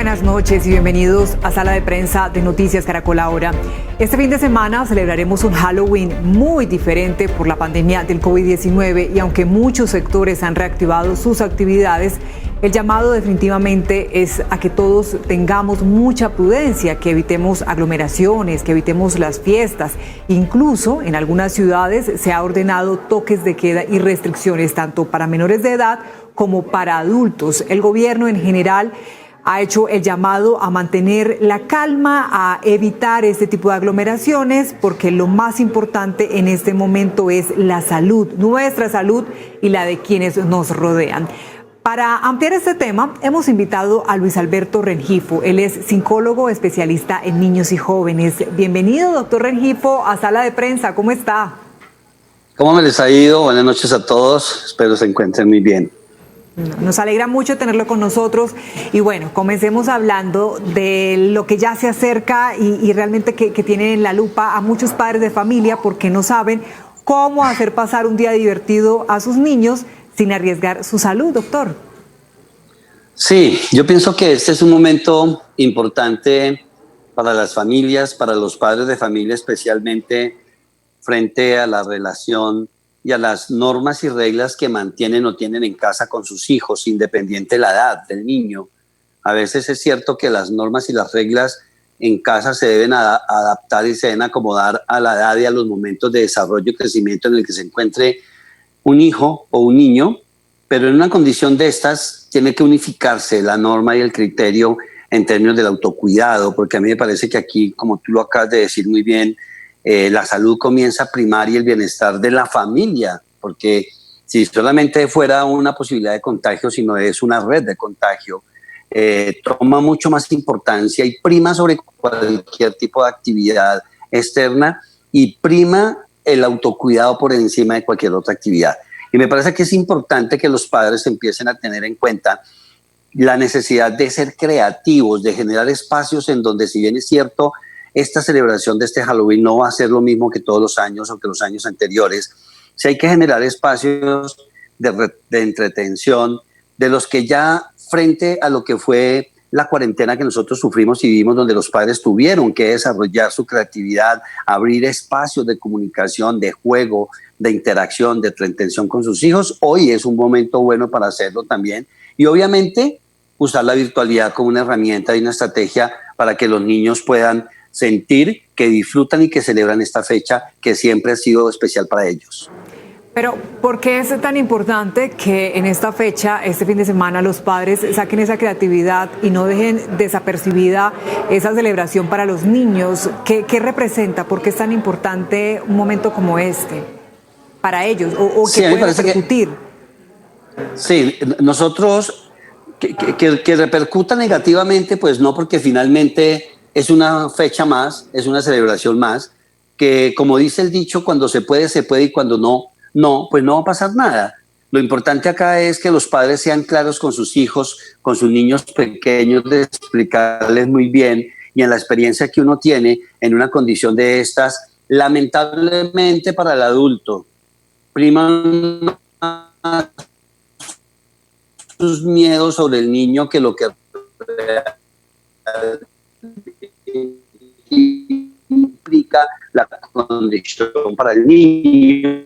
buenas noches y bienvenidos a Sala de Prensa de Noticias Caracol Ahora. Este fin de semana celebraremos un Halloween muy diferente por la pandemia del COVID-19 y aunque muchos sectores han reactivado sus actividades, el llamado definitivamente es a que todos tengamos mucha prudencia, que evitemos aglomeraciones, que evitemos las fiestas. Incluso en algunas ciudades se ha ordenado toques de queda y restricciones tanto para menores de edad como para adultos. El gobierno en general ha hecho el llamado a mantener la calma, a evitar este tipo de aglomeraciones, porque lo más importante en este momento es la salud, nuestra salud y la de quienes nos rodean. Para ampliar este tema, hemos invitado a Luis Alberto Rengifo. Él es psicólogo especialista en niños y jóvenes. Bienvenido, doctor Rengifo, a Sala de Prensa. ¿Cómo está? ¿Cómo me les ha ido? Buenas noches a todos. Espero se encuentren muy bien. Nos alegra mucho tenerlo con nosotros y bueno, comencemos hablando de lo que ya se acerca y realmente que tiene en la lupa a muchos padres de familia porque no saben cómo hacer pasar un día divertido a sus niños sin arriesgar su salud, doctor. Sí, yo pienso que este es un momento importante para las familias, para los padres de familia, especialmente frente a la relación y a las normas y reglas que mantienen o tienen en casa con sus hijos, independiente de la edad del niño. A veces es cierto que las normas y las reglas en casa se deben adaptar y se deben acomodar a la edad y a los momentos de desarrollo y crecimiento en el que se encuentre un hijo o un niño, pero en una condición de estas tiene que unificarse la norma y el criterio en términos del autocuidado, porque a mí me parece que aquí, como tú lo acabas de decir muy bien, la salud comienza a primar y el bienestar de la familia, porque si solamente fuera una posibilidad de contagio, sino es una red de contagio, toma mucho más importancia y prima sobre cualquier tipo de actividad externa y prima el autocuidado por encima de cualquier otra actividad. Y me parece que es importante que los padres empiecen a tener en cuenta la necesidad de ser creativos, de generar espacios en donde, si bien es cierto, esta celebración de este Halloween no va a ser lo mismo que todos los años o que los años anteriores. Sí hay que generar espacios de entretención, de los que ya frente a lo que fue la cuarentena que nosotros sufrimos y vivimos, donde los padres tuvieron que desarrollar su creatividad, abrir espacios de comunicación, de juego, de interacción, de entretención con sus hijos. Hoy es un momento bueno para hacerlo también. Y obviamente usar la virtualidad como una herramienta y una estrategia para que los niños puedan sentir que disfrutan y que celebran esta fecha que siempre ha sido especial para ellos. Pero, ¿por qué es tan importante que en esta fecha, este fin de semana, los padres saquen esa creatividad y no dejen desapercibida esa celebración para los niños? ¿Qué representa? ¿Por qué es tan importante un momento como este para ellos? ¿O sí, qué puede repercutir? Sí, nosotros, que repercuta negativamente, pues no, porque finalmente es una fecha más, es una celebración más, que como dice el dicho, cuando se puede y cuando no, pues no va a pasar nada. Lo importante acá es que los padres sean claros con sus hijos, con sus niños pequeños, de explicarles muy bien y en la experiencia que uno tiene en una condición de estas, lamentablemente para el adulto, priman sus miedos sobre el niño que lo que implica la condición para el niño,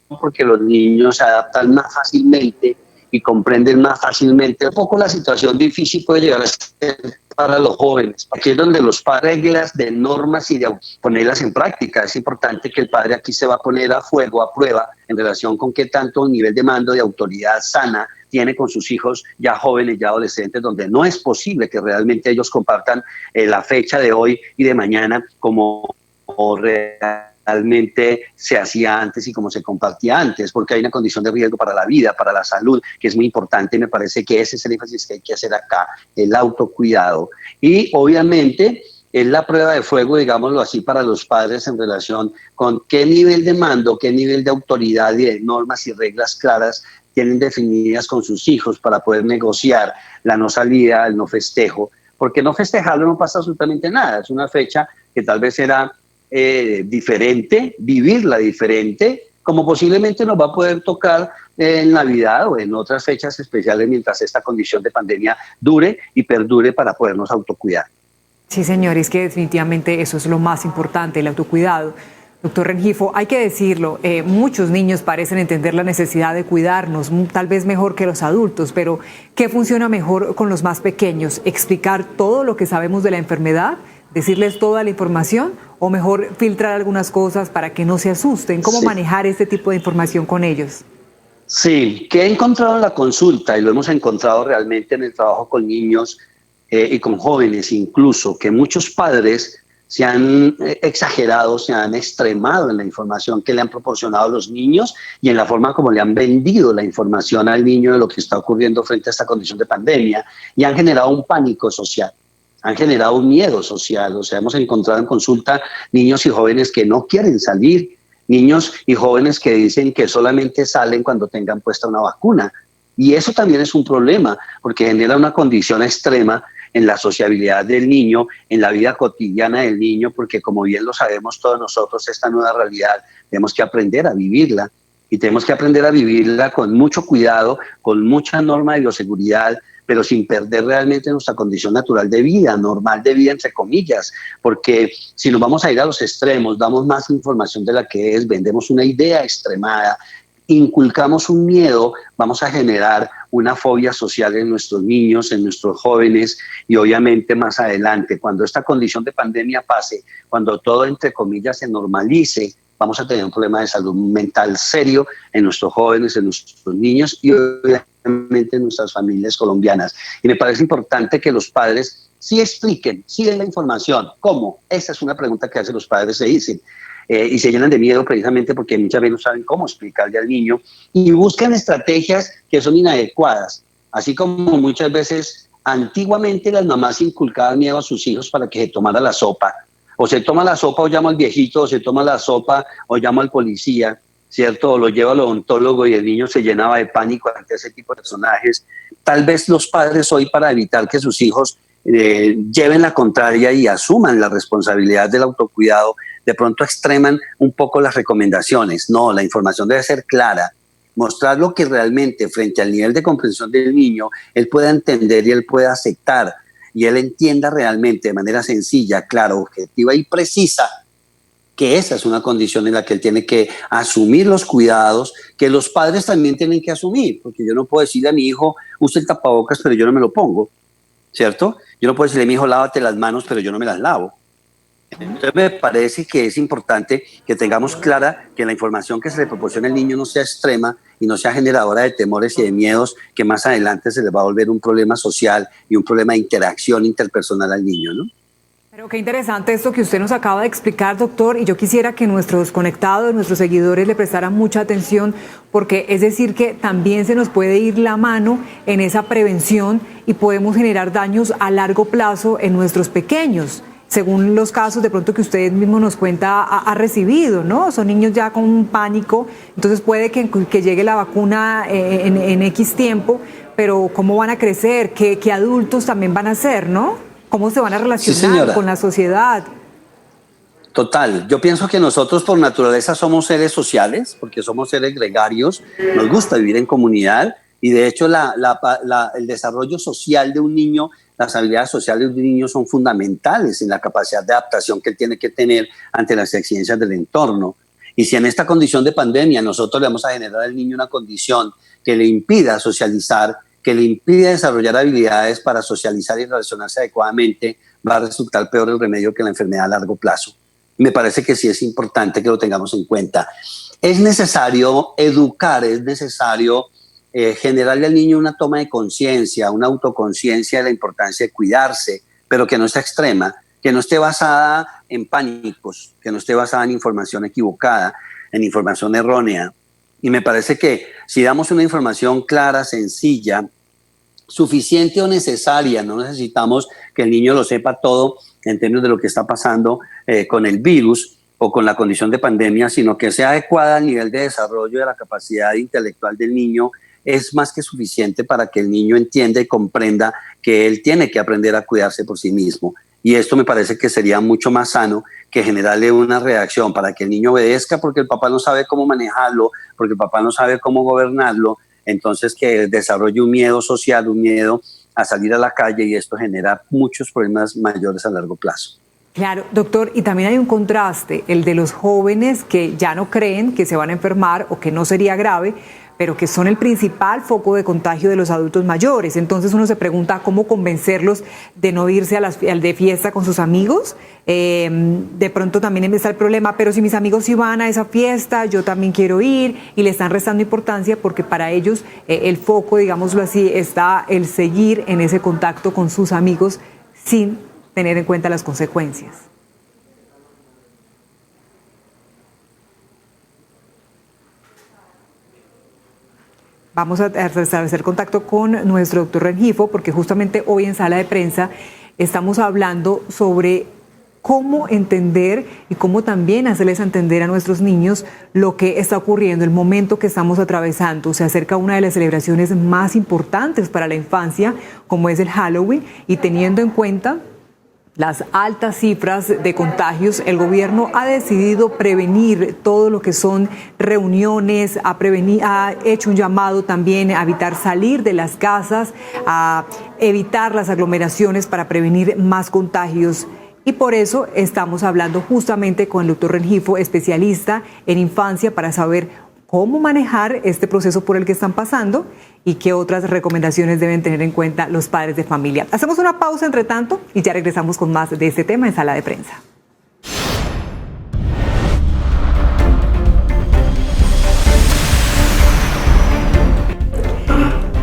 porque los niños se adaptan más fácilmente y comprenden más fácilmente. Un poco la situación difícil puede llegar a ser para los jóvenes. Aquí es donde los padres reglas de normas y de ponerlas en práctica. Es importante que el padre aquí se va a poner a fuego, a prueba, en relación con qué tanto nivel de mando de autoridad sana tiene con sus hijos ya jóvenes, ya adolescentes, donde no es posible que realmente ellos compartan la fecha de hoy y de mañana como realmente se hacía antes y como se compartía antes, porque hay una condición de riesgo para la vida, para la salud, que es muy importante. Me parece que ese es el énfasis que hay que hacer acá, el autocuidado. Y obviamente es la prueba de fuego, digámoslo así, para los padres en relación con qué nivel de mando, qué nivel de autoridad y de normas y reglas claras tienen definidas con sus hijos para poder negociar la no salida, el no festejo, porque no festejarlo no pasa absolutamente nada. Es una fecha que tal vez era diferente, vivirla diferente, como posiblemente nos va a poder tocar en Navidad o en otras fechas especiales mientras esta condición de pandemia dure y perdure para podernos autocuidar. Sí, señor, es que definitivamente eso es lo más importante, el autocuidado. Doctor Rengifo, hay que decirlo, muchos niños parecen entender la necesidad de cuidarnos, tal vez mejor que los adultos, pero ¿qué funciona mejor con los más pequeños? ¿Explicar todo lo que sabemos de la enfermedad? ¿Decirles toda la información? ¿O mejor filtrar algunas cosas para que no se asusten? ¿Cómo manejar este tipo de información con ellos? Sí, que he encontrado en la consulta y lo hemos encontrado realmente en el trabajo con niños y con jóvenes incluso, que muchos padres se han exagerado, se han extremado en la información que le han proporcionado a los niños y en la forma como le han vendido la información al niño de lo que está ocurriendo frente a esta condición de pandemia y han generado un pánico social, han generado un miedo social. O sea, hemos encontrado en consulta niños y jóvenes que no quieren salir, niños y jóvenes que dicen que solamente salen cuando tengan puesta una vacuna. Y eso también es un problema, porque genera una condición extrema en la sociabilidad del niño, en la vida cotidiana del niño, porque como bien lo sabemos todos nosotros, esta nueva realidad tenemos que aprender a vivirla y tenemos que aprender a vivirla con mucho cuidado, con mucha norma de bioseguridad, pero sin perder realmente nuestra condición natural de vida, normal de vida entre comillas, porque si nos vamos a ir a los extremos, damos más información de la que es, vendemos una idea extremada, inculcamos un miedo, vamos a generar una fobia social en nuestros niños, en nuestros jóvenes y obviamente más adelante, cuando esta condición de pandemia pase, cuando todo entre comillas se normalice, vamos a tener un problema de salud mental serio en nuestros jóvenes, en nuestros niños y obviamente en nuestras familias colombianas. Y me parece importante que los padres sí expliquen, sí den la información. ¿Cómo? Esa es una pregunta que hacen los padres, se dicen. Y se llenan de miedo precisamente porque muchas veces no saben cómo explicarle al niño y buscan estrategias que son inadecuadas, así como muchas veces antiguamente las mamás inculcaban miedo a sus hijos para que se tomara la sopa, o se toma la sopa o llama al viejito, o se toma la sopa o llama al policía, ¿cierto? O lo lleva al odontólogo y el niño se llenaba de pánico ante ese tipo de personajes. Tal vez los padres hoy, para evitar que sus hijos lleven la contraria y asuman la responsabilidad del autocuidado, de pronto extreman un poco las recomendaciones. No, la información debe ser clara, mostrar lo que realmente frente al nivel de comprensión del niño él pueda entender y él pueda aceptar y él entienda realmente de manera sencilla, clara, objetiva y precisa que esa es una condición en la que él tiene que asumir los cuidados que los padres también tienen que asumir, porque yo no puedo decirle a mi hijo, usa el tapabocas, pero yo no me lo pongo, ¿cierto? Yo no puedo decirle a mi hijo, lávate las manos, pero yo no me las lavo. Entonces me parece que es importante que tengamos clara que la información que se le proporciona al niño no sea extrema y no sea generadora de temores y de miedos que más adelante se le va a volver un problema social y un problema de interacción interpersonal al niño, ¿no? Pero qué interesante esto que usted nos acaba de explicar, doctor, y yo quisiera que nuestros conectados, nuestros seguidores le prestaran mucha atención, porque es decir que también se nos puede ir la mano en esa prevención y podemos generar daños a largo plazo en nuestros pequeños, según los casos de pronto que usted mismo nos cuenta ha recibido, ¿no? Son niños ya con un pánico, entonces puede que llegue la vacuna en X tiempo, pero ¿cómo van a crecer? ¿Qué adultos también van a ser, no? ¿Cómo se van a relacionar con la sociedad? Total, yo pienso que nosotros por naturaleza somos seres sociales, porque somos seres gregarios, nos gusta vivir en comunidad y de hecho el desarrollo social de un niño, las habilidades sociales de un niño son fundamentales en la capacidad de adaptación que él tiene que tener ante las exigencias del entorno. Y si en esta condición de pandemia nosotros le vamos a generar al niño una condición que le impida socializar, que le impide desarrollar habilidades para socializar y relacionarse adecuadamente, va a resultar peor el remedio que la enfermedad a largo plazo. Me parece que sí es importante que lo tengamos en cuenta. Es necesario educar, es necesario generarle al niño una toma de conciencia, una autoconciencia de la importancia de cuidarse, pero que no sea extrema, que no esté basada en pánicos, que no esté basada en información equivocada, en información errónea. Y me parece que si damos una información clara, sencilla, suficiente o necesaria, no necesitamos que el niño lo sepa todo en términos de lo que está pasando con el virus o con la condición de pandemia, sino que sea adecuada al nivel de desarrollo de la capacidad intelectual del niño, es más que suficiente para que el niño entienda y comprenda que él tiene que aprender a cuidarse por sí mismo. Y esto me parece que sería mucho más sano que generarle una reacción para que el niño obedezca porque el papá no sabe cómo manejarlo, porque el papá no sabe cómo gobernarlo, entonces que desarrolle un miedo social, un miedo a salir a la calle, y esto genera muchos problemas mayores a largo plazo. Claro, doctor, y también hay un contraste, el de los jóvenes que ya no creen que se van a enfermar o que no sería grave, pero que son el principal foco de contagio de los adultos mayores. Entonces uno se pregunta cómo convencerlos de no irse al de fiesta con sus amigos. De pronto también está el problema, pero si mis amigos sí van a esa fiesta, yo también quiero ir, y le están restando importancia porque para ellos el foco, digámoslo así, está el seguir en ese contacto con sus amigos sin tener en cuenta las consecuencias. Vamos a establecer contacto con nuestro doctor Rengifo, porque justamente hoy en sala de prensa estamos hablando sobre cómo entender y cómo también hacerles entender a nuestros niños lo que está ocurriendo, el momento que estamos atravesando. Se acerca una de las celebraciones más importantes para la infancia, como es el Halloween, y teniendo en cuenta las altas cifras de contagios, el gobierno ha decidido prevenir todo lo que son reuniones, ha hecho un llamado también a evitar salir de las casas, a evitar las aglomeraciones para prevenir más contagios. Y por eso estamos hablando justamente con el doctor Rengifo, especialista en infancia, para saber cómo manejar este proceso por el que están pasando y qué otras recomendaciones deben tener en cuenta los padres de familia. Hacemos una pausa entre tanto y ya regresamos con más de este tema en Sala de Prensa.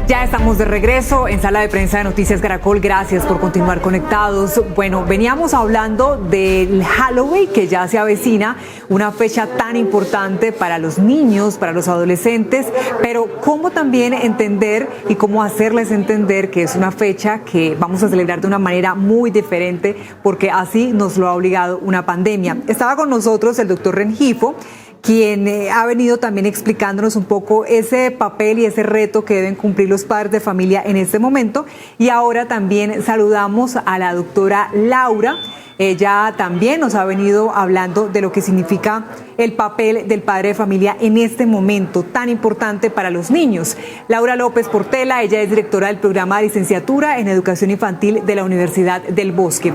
Ya estamos de regreso en Sala de Prensa de Noticias Caracol. Gracias por continuar conectados. Bueno, veníamos hablando del Halloween, que ya se avecina, una fecha tan importante para los niños, para los adolescentes, pero cómo también entender y cómo hacerles entender que es una fecha que vamos a celebrar de una manera muy diferente, porque así nos lo ha obligado una pandemia. Estaba con nosotros el doctor Rengifo, quien ha venido también explicándonos un poco ese papel y ese reto que deben cumplir los padres de familia en este momento. Y ahora también saludamos a la doctora Laura. Ella también nos ha venido hablando de lo que significa el papel del padre de familia en este momento tan importante para los niños. Laura López Portela, ella es directora del programa de licenciatura en educación infantil de la Universidad del Bosque.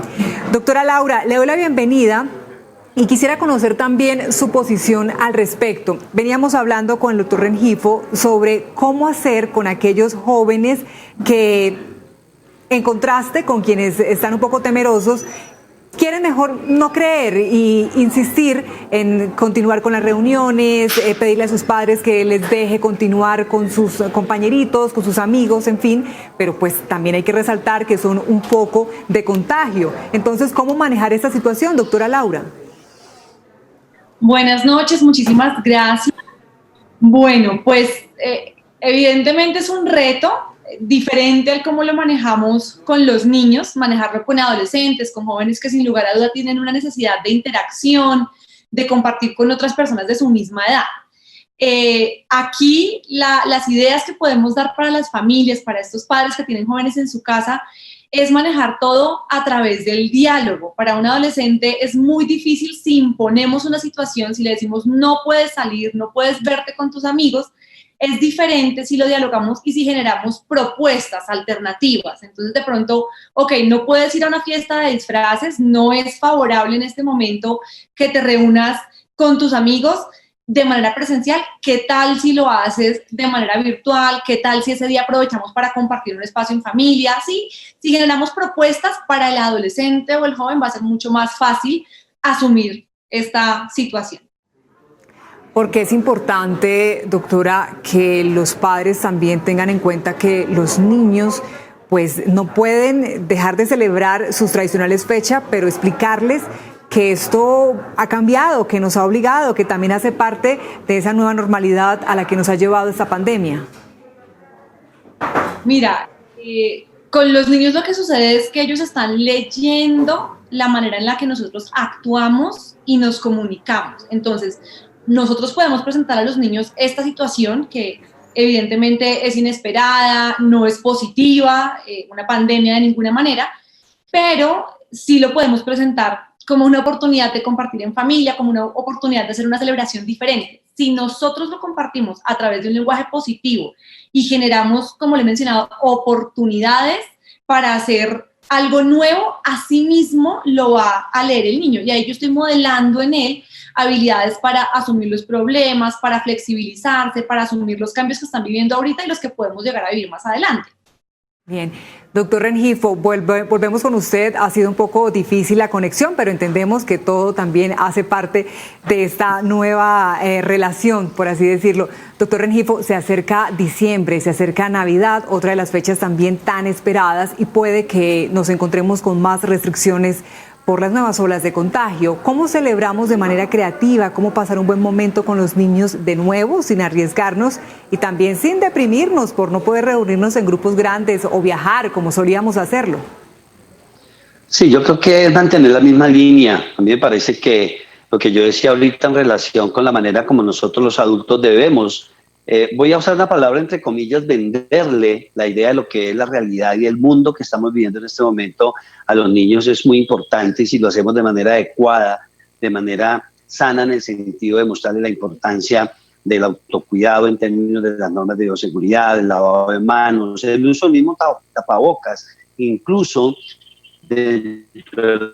Doctora Laura, le doy la bienvenida. Y quisiera conocer también su posición al respecto. Veníamos hablando con el doctor Rengifo sobre cómo hacer con aquellos jóvenes que, en contraste con quienes están un poco temerosos, quieren mejor no creer y insistir en continuar con las reuniones, pedirle a sus padres que les deje continuar con sus compañeritos, con sus amigos, en fin, pero pues también hay que resaltar que son un foco de contagio. Entonces, ¿cómo manejar esta situación, doctora Laura? Buenas noches, muchísimas gracias. Bueno, pues evidentemente es un reto diferente al cómo lo manejamos con los niños, manejarlo con adolescentes, con jóvenes que sin lugar a duda tienen una necesidad de interacción, de compartir con otras personas de su misma edad. Aquí las ideas que podemos dar para las familias, para estos padres que tienen jóvenes en su casa, es manejar todo a través del diálogo. Para un adolescente es muy difícil si imponemos una situación, si le decimos no puedes salir, no puedes verte con tus amigos. Es diferente si lo dialogamos y si generamos propuestas alternativas. Entonces, de pronto, ok, no puedes ir a una fiesta de disfraces, no es favorable en este momento que te reúnas con tus amigos de manera presencial. ¿Qué tal si lo haces de manera virtual? ¿Qué tal si ese día aprovechamos para compartir un espacio en familia? Sí, si generamos propuestas para el adolescente o el joven, va a ser mucho más fácil asumir esta situación. Porque es importante, doctora, que los padres también tengan en cuenta que los niños pues no pueden dejar de celebrar sus tradicionales fechas, pero explicarles que esto ha cambiado, que nos ha obligado, que también hace parte de esa nueva normalidad a la que nos ha llevado esta pandemia. Mira, con los niños lo que sucede es que ellos están leyendo la manera en la que nosotros actuamos y nos comunicamos. Entonces, nosotros podemos presentar a los niños esta situación que evidentemente es inesperada, no es positiva, una pandemia de ninguna manera, pero sí lo podemos presentar como una oportunidad de compartir en familia, como una oportunidad de hacer una celebración diferente. Si nosotros lo compartimos a través de un lenguaje positivo y generamos, como le he mencionado, oportunidades para hacer algo nuevo, así mismo lo va a leer el niño. Y ahí yo estoy modelando en él habilidades para asumir los problemas, para flexibilizarse, para asumir los cambios que están viviendo ahorita y los que podemos llegar a vivir más adelante. Bien, doctor Rengifo, volvemos con usted. Ha sido un poco difícil la conexión, pero entendemos que todo también hace parte de esta nueva relación, por así decirlo. Doctor Rengifo, se acerca diciembre, se acerca Navidad, otra de las fechas también tan esperadas, y puede que nos encontremos con más restricciones por las nuevas olas de contagio. ¿Cómo celebramos de manera creativa? ¿Cómo pasar un buen momento con los niños de nuevo, sin arriesgarnos y también sin deprimirnos por no poder reunirnos en grupos grandes o viajar como solíamos hacerlo? Sí, yo creo que es mantener la misma línea. A mí me parece que lo que yo decía ahorita en relación con la manera como nosotros los adultos debemos, voy a usar una palabra entre comillas, venderle la idea de lo que es la realidad y el mundo que estamos viviendo en este momento a los niños es muy importante, y si lo hacemos de manera adecuada, de manera sana, en el sentido de mostrarle la importancia del autocuidado en términos de las normas de bioseguridad, el lavado de manos, el uso del mismo tapabocas, incluso de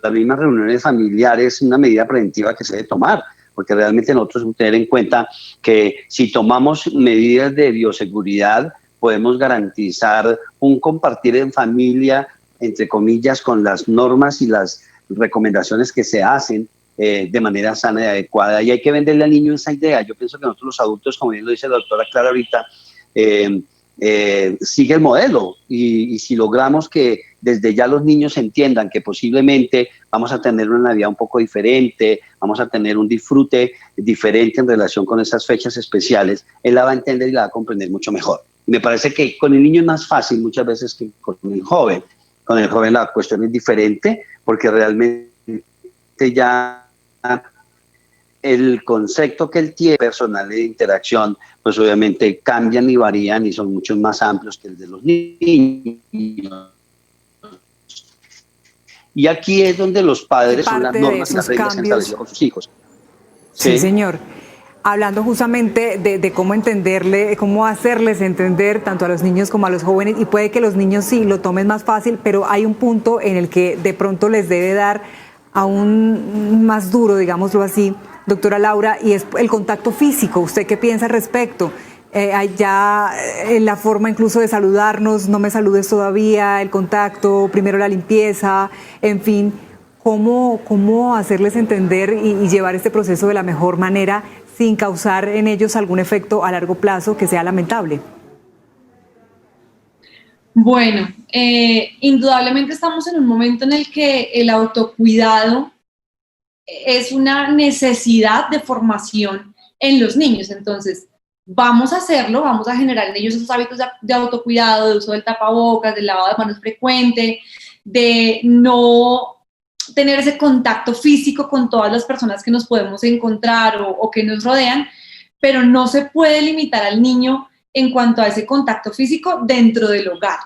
las mismas reuniones familiares, una medida preventiva que se debe tomar, porque realmente nosotros tenemos que tener en cuenta que si tomamos medidas de bioseguridad, podemos garantizar un compartir en familia, entre comillas, con las normas y las recomendaciones que se hacen de manera sana y adecuada. Y hay que venderle al niño esa idea. Yo pienso que nosotros los adultos, como bien lo dice la doctora Clara ahorita, sigue el modelo, y si logramos que desde ya los niños entiendan que posiblemente vamos a tener una Navidad un poco diferente, vamos a tener un disfrute diferente en relación con esas fechas especiales, él la va a entender y la va a comprender mucho mejor. Y me parece que con el niño es más fácil muchas veces que con el joven. Con el joven la cuestión es diferente, porque realmente ya el concepto que él tiene personal de interacción, pues obviamente cambian y varían y son mucho más amplios que el de los niños. Y aquí es donde los padres son las normas y las reglas establecidas con sus hijos. Sí, señor. Hablando justamente de cómo entenderle, cómo hacerles entender tanto a los niños como a los jóvenes, y puede que los niños sí lo tomen más fácil, pero hay un punto en el que de pronto les debe dar aún más duro, digámoslo así, doctora Laura, y es el contacto físico. ¿Usted qué piensa al respecto? Ya la forma incluso de saludarnos, no me saludes todavía, el contacto, primero la limpieza, en fin, ¿cómo hacerles entender y llevar este proceso de la mejor manera sin causar en ellos algún efecto a largo plazo que sea lamentable? Bueno, indudablemente estamos en un momento en el que el autocuidado es una necesidad de formación en los niños. Entonces, vamos a hacerlo, vamos a generar en ellos esos hábitos de autocuidado, de uso del tapabocas, del lavado de manos frecuente, de no tener ese contacto físico con todas las personas que nos podemos encontrar o que nos rodean, pero no se puede limitar al niño en cuanto a ese contacto físico dentro del hogar,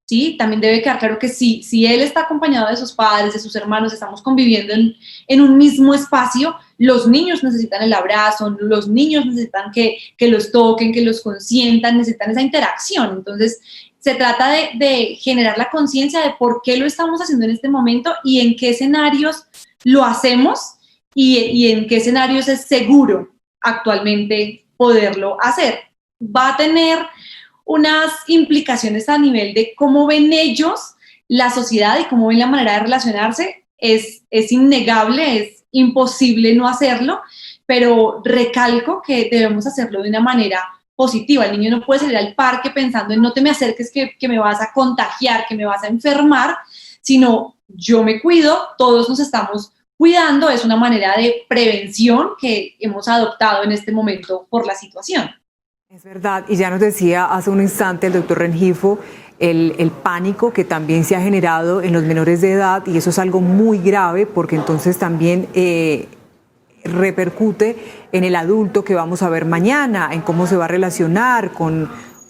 ¿sí? También debe quedar claro que si él está acompañado de sus padres, de sus hermanos, estamos conviviendo en un mismo espacio, los niños necesitan el abrazo, los niños necesitan que los toquen, que los consientan, necesitan esa interacción. Entonces, se trata de generar la conciencia de por qué lo estamos haciendo en este momento y en qué escenarios lo hacemos y en qué escenarios es seguro actualmente poderlo hacer. Va a tener unas implicaciones a nivel de cómo ven ellos la sociedad y cómo ven la manera de relacionarse. Es innegable, es imposible no hacerlo, pero recalco que debemos hacerlo de una manera positiva. El niño no puede salir al parque pensando en no te me acerques que me vas a contagiar, que me vas a enfermar, sino yo me cuido, todos nos estamos cuidando. Es una manera de prevención que hemos adoptado en este momento por la situación. Es verdad, y ya nos decía hace un instante el doctor Rengifo el pánico que también se ha generado en los menores de edad, y eso es algo muy grave porque entonces también repercute en el adulto que vamos a ver mañana, en cómo se va a relacionar con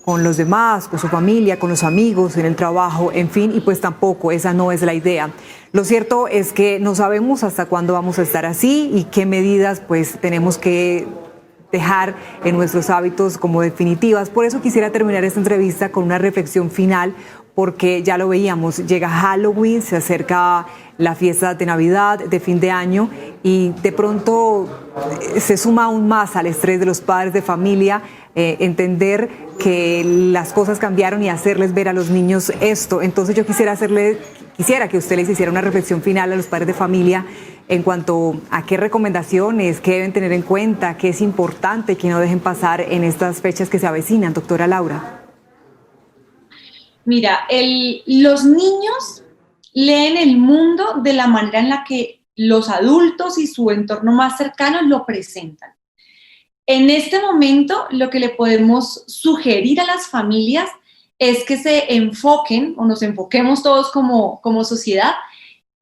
con los demás, con su familia, con los amigos, en el trabajo, en fin, y pues tampoco, esa no es la idea. Lo cierto es que no sabemos hasta cuándo vamos a estar así y qué medidas pues tenemos que dejar en nuestros hábitos como definitivas. Por eso quisiera terminar esta entrevista con una reflexión final, porque ya lo veíamos, llega Halloween, se acerca la fiesta de Navidad, de fin de año, y de pronto se suma aún más al estrés de los padres de familia entender que las cosas cambiaron y hacerles ver a los niños esto. Entonces yo quisiera que usted les hiciera una reflexión final a los padres de familia en cuanto a qué recomendaciones, qué deben tener en cuenta, qué es importante que no dejen pasar en estas fechas que se avecinan, doctora Laura. Mira, los niños leen el mundo de la manera en la que los adultos y su entorno más cercano lo presentan. En este momento, lo que le podemos sugerir a las familias es que se enfoquen, o nos enfoquemos todos como sociedad,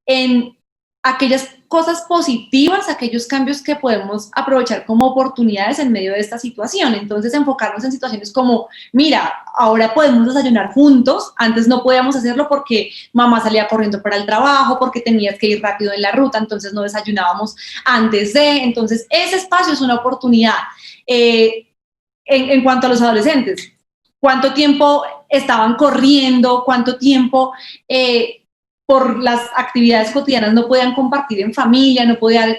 en aquellas cosas positivas, aquellos cambios que podemos aprovechar como oportunidades en medio de esta situación. Entonces, enfocarnos en situaciones como, mira, ahora podemos desayunar juntos, antes no podíamos hacerlo porque mamá salía corriendo para el trabajo, porque tenías que ir rápido en la ruta, entonces no desayunábamos antes de, entonces ese espacio es una oportunidad. En cuanto a los adolescentes, ¿cuánto tiempo estaban corriendo? ¿Cuánto tiempo por las actividades cotidianas no podían compartir en familia, no podían,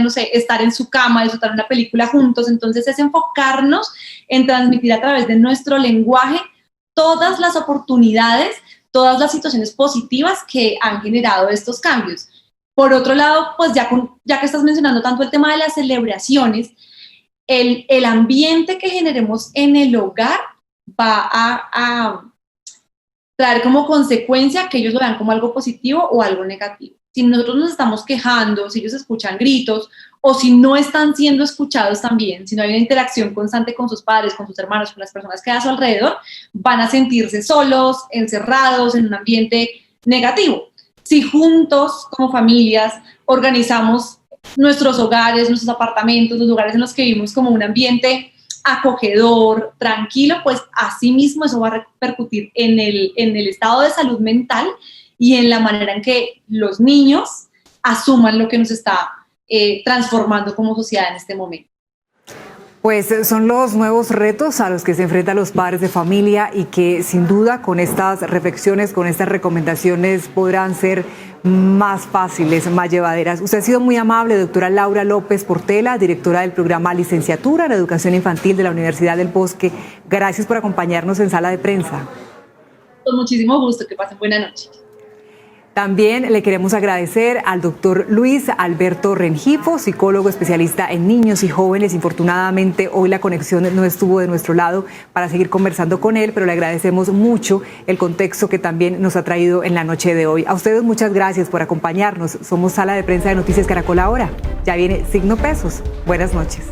no sé, estar en su cama, disfrutar una película juntos? Entonces es enfocarnos en transmitir a través de nuestro lenguaje todas las oportunidades, todas las situaciones positivas que han generado estos cambios. Por otro lado, pues ya que estás mencionando tanto el tema de las celebraciones, el ambiente que generemos en el hogar va a traer como consecuencia que ellos lo vean como algo positivo o algo negativo. Si nosotros nos estamos quejando, si ellos escuchan gritos o si no están siendo escuchados también, si no hay una interacción constante con sus padres, con sus hermanos, con las personas que hay a su alrededor, van a sentirse solos, encerrados en un ambiente negativo. Si juntos, como familias, organizamos nuestros hogares, nuestros apartamentos, los lugares en los que vivimos como un ambiente acogedor, tranquilo, pues así mismo eso va a repercutir en el estado de salud mental y en la manera en que los niños asuman lo que nos está transformando como sociedad en este momento. Pues son los nuevos retos a los que se enfrentan los padres de familia y que sin duda con estas reflexiones, con estas recomendaciones podrán ser más fáciles, más llevaderas. Usted ha sido muy amable, doctora Laura López Portela, directora del programa Licenciatura en Educación Infantil de la Universidad del Bosque. Gracias por acompañarnos en Sala de Prensa. Con muchísimo gusto, que pasen buena noche. También le queremos agradecer al doctor Luis Alberto Rengifo, psicólogo especialista en niños y jóvenes. Infortunadamente hoy la conexión no estuvo de nuestro lado para seguir conversando con él, pero le agradecemos mucho el contexto que también nos ha traído en la noche de hoy. A ustedes muchas gracias por acompañarnos. Somos Sala de Prensa de Noticias Caracol Ahora. Ya viene Signo Pesos. Buenas noches.